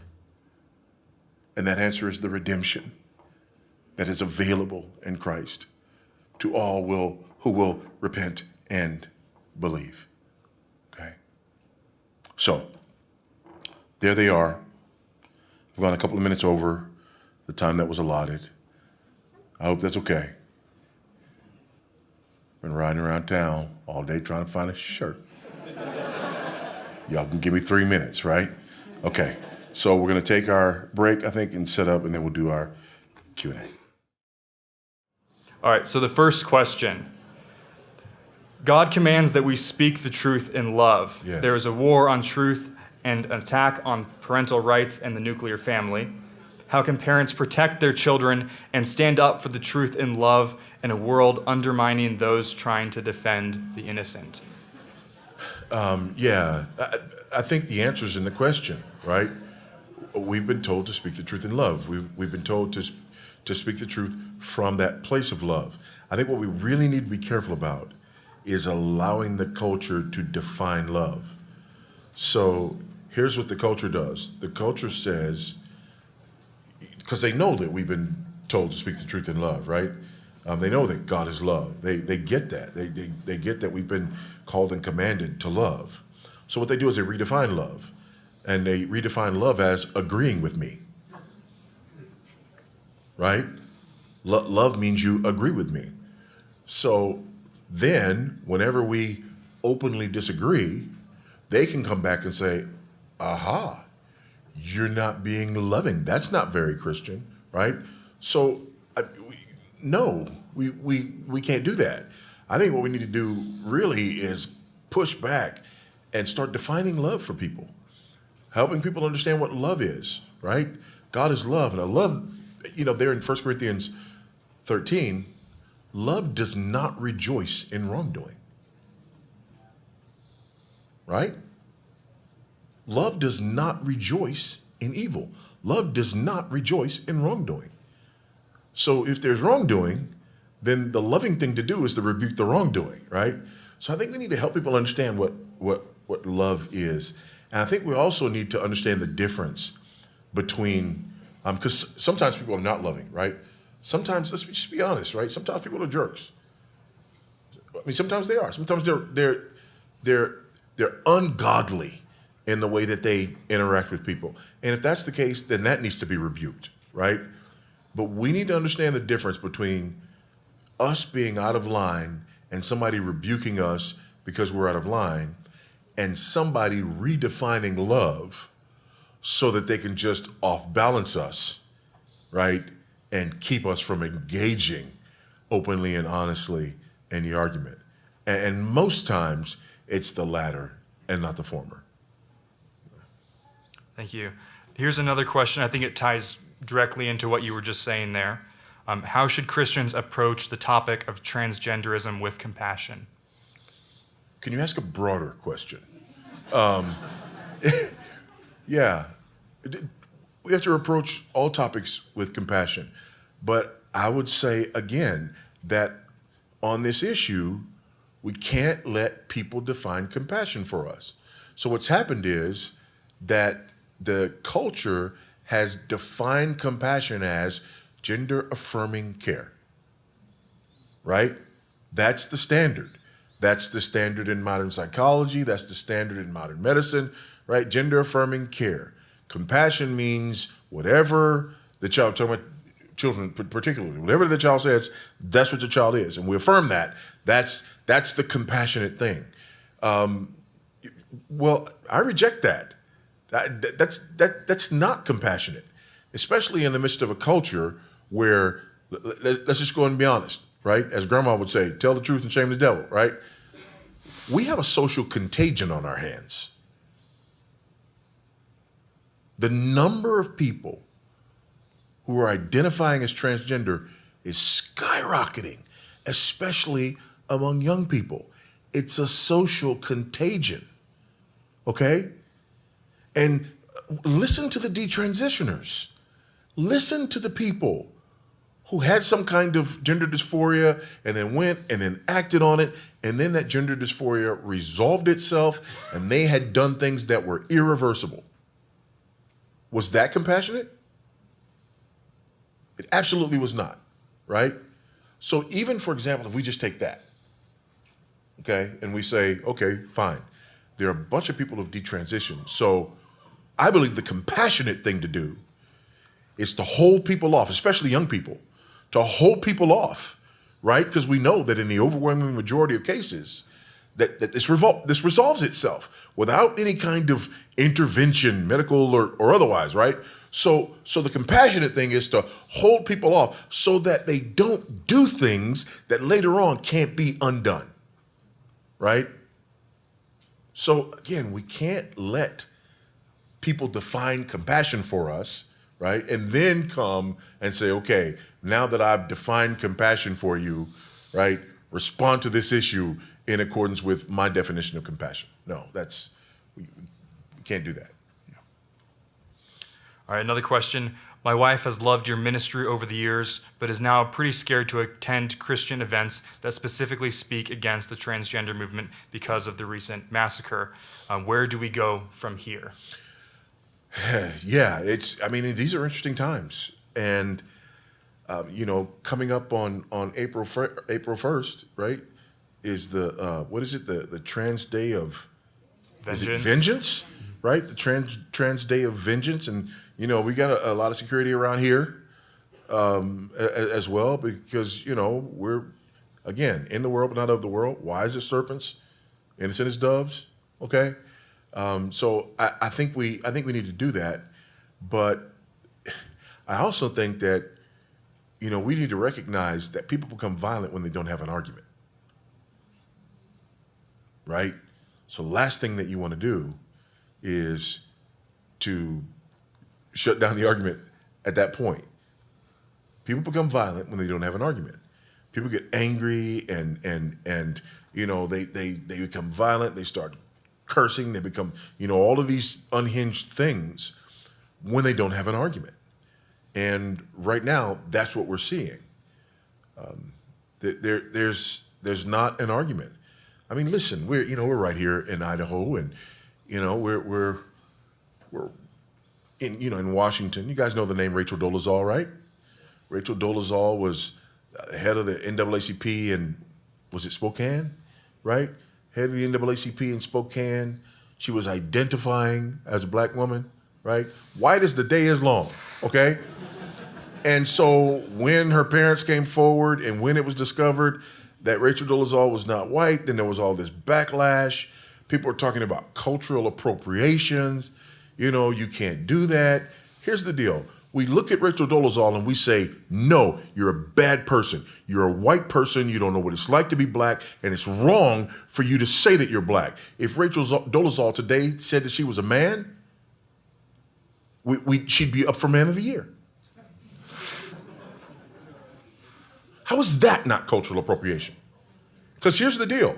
And that answer is the redemption that is available in Christ to all who will repent and believe. Okay? So, there they are. I've gone a couple of minutes over the time that was allotted. I hope that's okay. Been riding around town all day trying to find a shirt. Y'all can give me 3 minutes, right? Okay. So we're going to take our break, I think, and set up, and then we'll do our Q&A. All right, so the first question. God commands that we speak the truth in love. Yes. There is a war on truth and an attack on parental rights and the nuclear family. How can parents protect their children and stand up for the truth in love in a world undermining those trying to defend the innocent? I think the answer is in the question, right? We've been told to speak the truth in love. We've been told to speak the truth from that place of love. I think what we really need to be careful about is allowing the culture to define love. So here's what the culture does. The culture says, because they know that we've been told to speak the truth in love, right? They know that God is love. They get that. They get that we've been called and commanded to love. So what they do is they redefine love. And they redefine love as agreeing with me, right? Love means you agree with me. So then, whenever we openly disagree, they can come back and say, aha, you're not being loving. That's not very Christian, right? So, no, we can't do that. I think what we need to do really is push back and start defining love for people, helping people understand what love is, right? God is love. And I love, there in 1 Corinthians 13, love does not rejoice in wrongdoing, right? Love does not rejoice in evil. Love does not rejoice in wrongdoing. So if there's wrongdoing, then the loving thing to do is to rebuke the wrongdoing, right? So I think we need to help people understand what love is. And I think we also need to understand the difference between, because sometimes people are not loving, right? Sometimes, let's just be honest, right? Sometimes people are jerks. I mean, sometimes they are. Sometimes they're ungodly in the way that they interact with people. And if that's the case, then that needs to be rebuked, right? But we need to understand the difference between us being out of line and somebody rebuking us because we're out of line, and somebody redefining love so that they can just off balance us, right? And keep us from engaging openly and honestly in the argument. And most times it's the latter and not the former. Thank you. Here's another question. I think it ties directly into what you were just saying there. How should Christians approach the topic of transgenderism with compassion? Can you ask a broader question? Yeah, we have to approach all topics with compassion. But I would say, again, that on this issue, we can't let people define compassion for us. So what's happened is that the culture has defined compassion as gender-affirming care, right? That's the standard. That's the standard in modern psychology. That's the standard in modern medicine, right? Gender-affirming care. Compassion means whatever the child, talking about children particularly, whatever the child says, that's what the child is. And we affirm that. That's the compassionate thing. Well, I reject that. That's not compassionate, especially in the midst of a culture where, let's just go and be honest, right? As grandma would say, tell the truth and shame the devil, right? We have a social contagion on our hands. The number of people who are identifying as transgender is skyrocketing, especially among young people. It's a social contagion, okay? And listen to the detransitioners. Listen to the people who had some kind of gender dysphoria and then went and then acted on it, and then that gender dysphoria resolved itself and they had done things that were irreversible. Was that compassionate? It absolutely was not, right? So even, for example, if we just take that, okay, and we say, okay, fine, there are a bunch of people who've detransitioned. So I believe the compassionate thing to do is to hold people off, especially young people, to hold people off, right? Because we know that in the overwhelming majority of cases, that this resolves itself without any kind of intervention, medical or otherwise, right? So the compassionate thing is to hold people off so that they don't do things that later on can't be undone, right? So again, we can't let people define compassion for us, right? And then come and say, okay, now that I've defined compassion for you, right, respond to this issue in accordance with my definition of compassion. No, we can't do that. Yeah. All right, another question. My wife has loved your ministry over the years, but is now pretty scared to attend Christian events that specifically speak against the transgender movement because of the recent massacre. Where do we go from here? Yeah, these are interesting times. And, coming up on April 1st, right, is the Trans Day of Vengeance. Is it Vengeance, right? The Trans Day of Vengeance. And, we got a lot of security around here as well because, we're, again, in the world but not of the world. Wise as serpents, innocent as doves, okay? So I think we need to do that, but I also think that we need to recognize that people become violent when they don't have an argument, right? So the last thing that you want to do is to shut down the argument at that point. People become violent when they don't have an argument. People get angry and they become violent. They start cursing, they become, all of these unhinged things when they don't have an argument. And right now, that's what we're seeing. There's not an argument. I mean, listen, we're right here in Idaho, and we're in Washington. You guys know the name Rachel Dolezal, right? Rachel Dolezal was head of the NAACP in, was it Spokane, right? Head of the NAACP in Spokane. She was identifying as a black woman, right? White as the day is long, okay? And so when her parents came forward and when it was discovered that Rachel Dolezal was not white, then there was all this backlash. People were talking about cultural appropriations. You know, you can't do that. Here's the deal. We look at Rachel Dolezal and we say, no, you're a bad person. You're a white person. You don't know what it's like to be black, and it's wrong for you to say that you're black. If Rachel Dolezal today said that she was a man, she'd be up for Man of the Year. How is that not cultural appropriation? Because here's the deal.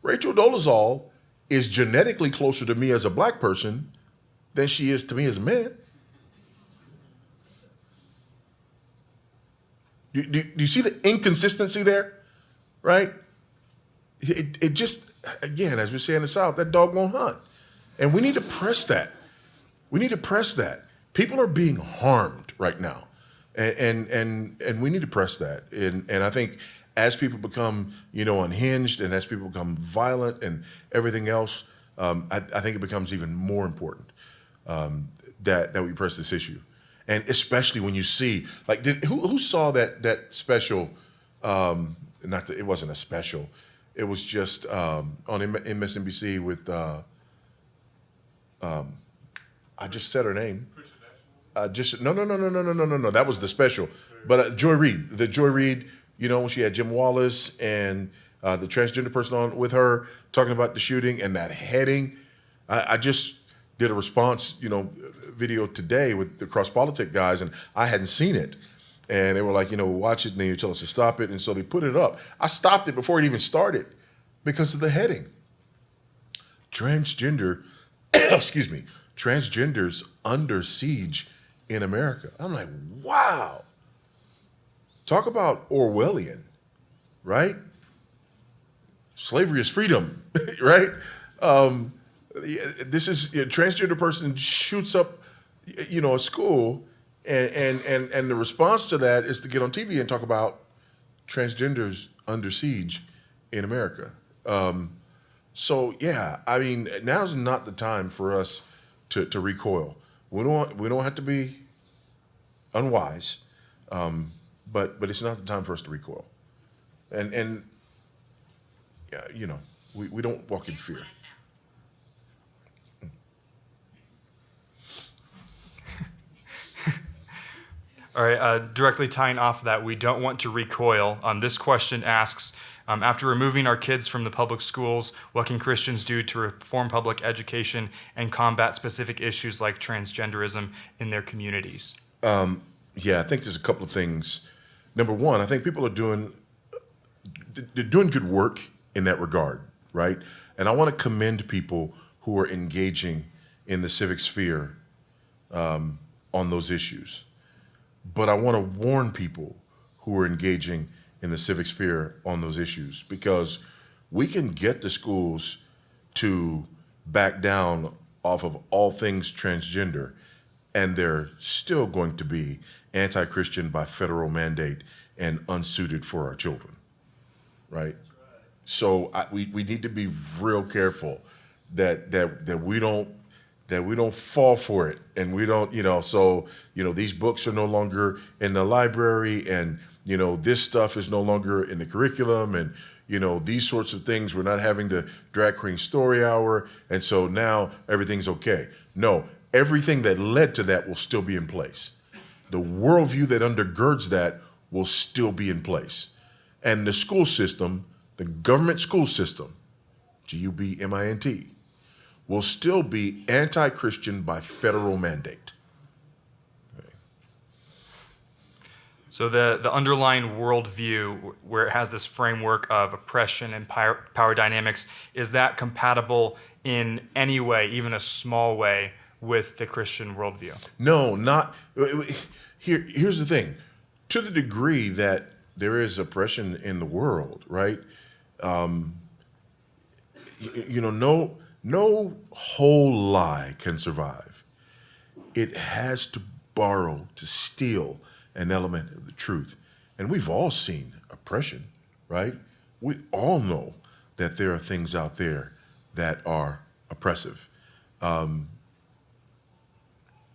Rachel Dolezal is genetically closer to me as a black person than she is to me as a man. Do you see the inconsistency there? Right? It just, again, as we say in the South, that dog won't hunt. And we need to press that. We need to press that. People are being harmed right now. And we need to press that. And I think as people become, unhinged, and as people become violent and everything else, I think it becomes even more important that we press this issue. And especially when you see, like, who saw that special? It wasn't a special. It was just on MSNBC with, I just said her name. No. That was the special. But Joy Reid, when she had Jim Wallace and the transgender person on with her talking about the shooting and that heading. I just did a response, video today with the Cross Politic guys, and I hadn't seen it. And they were like, watch it, and then you tell us to stop it. And so they put it up. I stopped it before it even started because of the heading. Transgenders under siege in America. I'm like, wow. Talk about Orwellian, right? Slavery is freedom, right? This is a transgender person shoots up, a school, and the response to that is to get on TV and talk about transgenders under siege in America. So yeah, I mean, now's not the time for us to recoil. We don't have to be unwise, but it's not the time for us to recoil. And yeah, we don't walk in fear. All right, directly tying off that, we don't want to recoil. This question asks, after removing our kids from the public schools, what can Christians do to reform public education and combat specific issues like transgenderism in their communities? Yeah, I think there's a couple of things. Number one, I think people are doing good work in that regard, right? And I want to commend people who are engaging in the civic sphere on those issues. But I want to warn people who are engaging in the civic sphere on those issues, because we can get the schools to back down off of all things transgender, and they're still going to be anti-Christian by federal mandate and unsuited for our children, right? So we need to be real careful that we don't fall for it, and we don't, these books are no longer in the library, and, this stuff is no longer in the curriculum, and, these sorts of things. We're not having the drag queen story hour, and so now everything's okay. No, everything that led to that will still be in place. The worldview that undergirds that will still be in place. And the school system, the government school system, GUBMINT, will still be anti-Christian by federal mandate. Okay. So the underlying worldview, where it has this framework of oppression and power dynamics, is that compatible in any way, even a small way, with the Christian worldview? No, not. Here's the thing. To the degree that there is oppression in the world, right? No whole lie can survive. It has to borrow, to steal an element of the truth. And we've all seen oppression, right? We all know that there are things out there that are oppressive.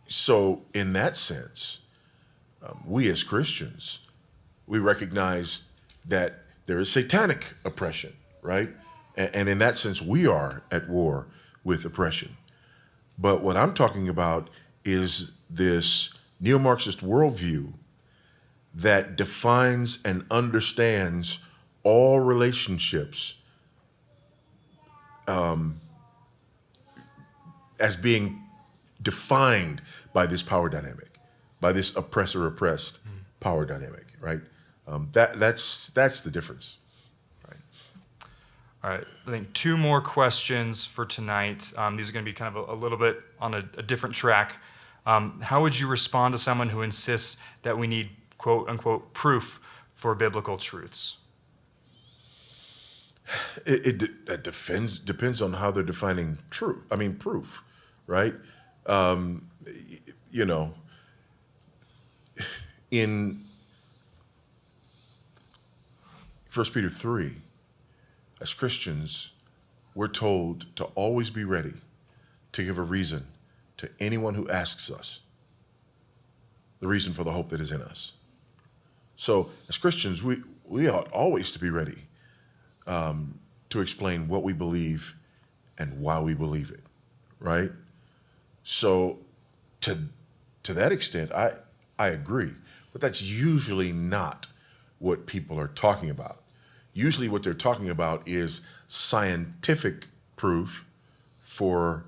So in that sense, we as Christians, we recognize that there is satanic oppression, right? And in that sense, we are at war with oppression. But what I'm talking about is this neo-Marxist worldview that defines and understands all relationships as being defined by this power dynamic, by this oppressor-oppressed power dynamic, right? That's the difference. Right. All right, I think two more questions for tonight. These are going to be kind of a little bit on a different track. How would you respond to someone who insists that we need quote unquote proof for biblical truths? That depends on how they're defining proof, right? You know, in 1 Peter 3, as Christians, we're told to always be ready to give a reason to anyone who asks us the reason for the hope that is in us. So as Christians, we ought always to be ready to explain what we believe and why we believe it, right? So to that extent, I agree, but that's usually not what people are talking about. Usually what they're talking about is scientific proof for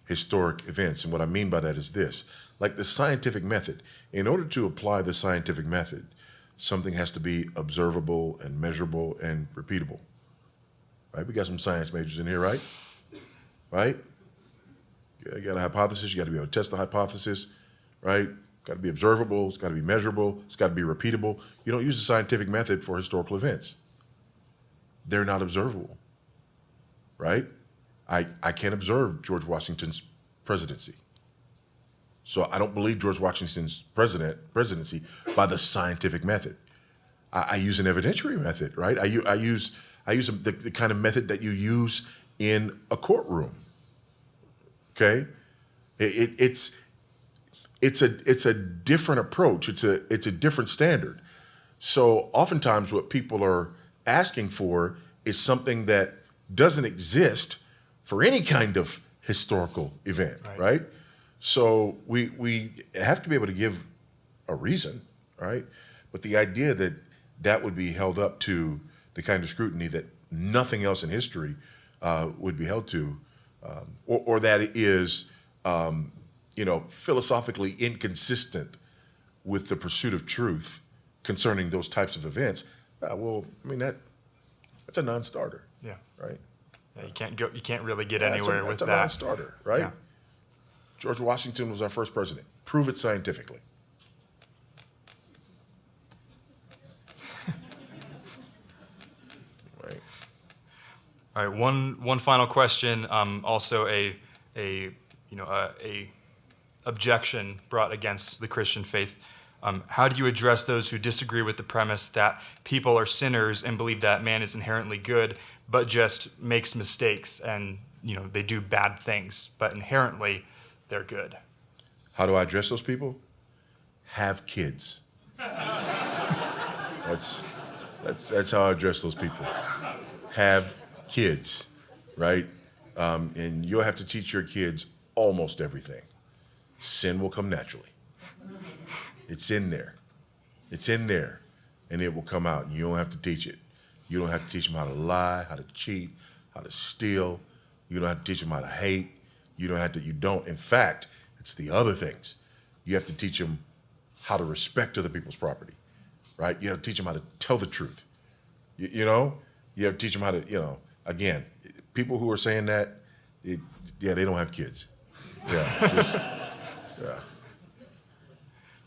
historic events. And what I mean by that is this, like the scientific method. In order to apply the scientific method, something has to be observable and measurable and repeatable. Right? We got some science majors in here, right? Right? You got a hypothesis, you got to be able to test the hypothesis, right? Got to be observable, it's got to be measurable, it's got to be repeatable. You don't use the scientific method for historical events. They're not observable, right? I can't observe George Washington's presidency. So I don't believe George Washington's presidency by the scientific method. I use an evidentiary method, right? I use the kind of method that you use in a courtroom. Okay, it's a different approach. It's a different standard. So oftentimes, what people are asking for is something that doesn't exist for any kind of historical event, right? So we have to be able to give a reason, right? But the idea that would be held up to the kind of scrutiny that nothing else in history would be held to, or that it is, philosophically inconsistent with the pursuit of truth concerning those types of events. That's a non-starter. Yeah. Right. Yeah, you can't really get anywhere with that. That's a non-starter, right? Yeah. George Washington was our first president. Prove it scientifically. Right. All right. One final question. Also a objection brought against the Christian faith. How do you address those who disagree with the premise that people are sinners and believe that man is inherently good, but just makes mistakes and they do bad things, but inherently they're good? How do I address those people? Have kids. That's how I address those people. Have kids, right? And you'll have to teach your kids almost everything. Sin will come naturally. It's in there. It's in there, and it will come out. You don't have to teach it. You don't have to teach them how to lie, how to cheat, how to steal. You don't have to teach them how to hate. You don't. In fact, it's the other things. You have to teach them how to respect other people's property, right? You have to teach them how to tell the truth. You have to teach them how to, again, people who are saying that, they don't have kids. Yeah.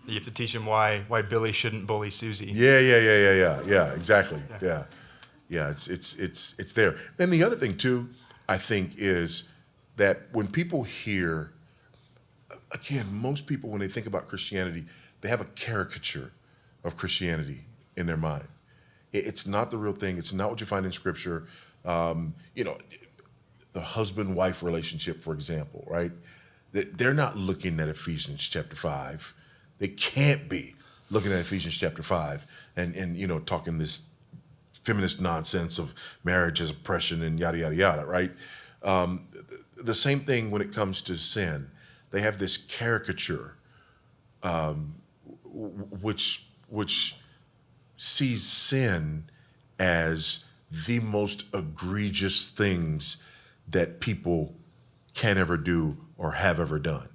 You have to teach them why Billy shouldn't bully Susie. Yeah, exactly. Yeah. It's there. Then the other thing too, I think, is that when people hear, again, most people when they think about Christianity, they have a caricature of Christianity in their mind. It's not the real thing. It's not what you find in Scripture. The the husband-wife relationship, for example, right? They're not looking at Ephesians chapter 5. They can't be looking at Ephesians chapter 5 and talking this feminist nonsense of marriage as oppression and yada, yada, yada, right? The same thing when it comes to sin. They have this caricature which sees sin as the most egregious things that people can ever do or have ever done,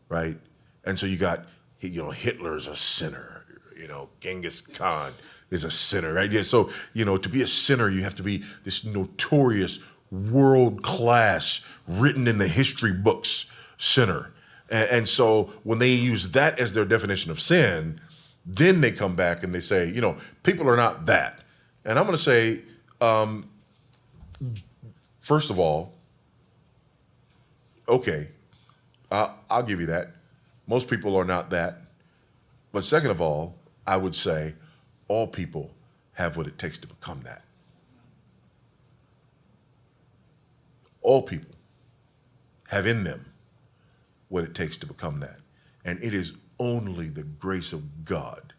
right? And so you got, Hitler's a sinner, Genghis Khan is a sinner, right? Yeah, so, to be a sinner, you have to be this notorious, world-class, written in the history books sinner. And so when they use that as their definition of sin, then they come back and they say, people are not that. And I'm going to say, first of all, okay, I'll give you that. Most people are not that. But second of all, I would say all people have what it takes to become that. All people have in them what it takes to become that. And it is only the grace of God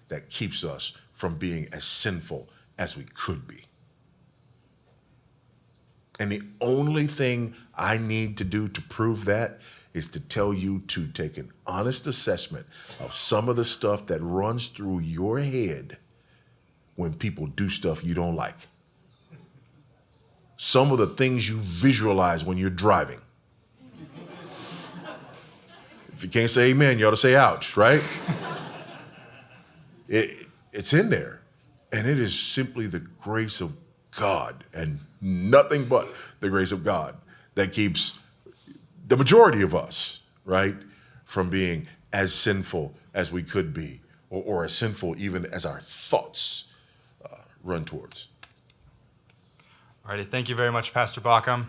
that keeps us from being as sinful as we could be. And the only thing I need to do to prove that is to tell you to take an honest assessment of some of the stuff that runs through your head when people do stuff you don't like. Some of the things you visualize when you're driving. If you can't say amen, you ought to say ouch, right? It's in there. And it is simply the grace of God and nothing but the grace of God that keeps the majority of us, right, from being as sinful as we could be or as sinful even as our thoughts run towards. All righty, thank you very much, Pastor Baucham.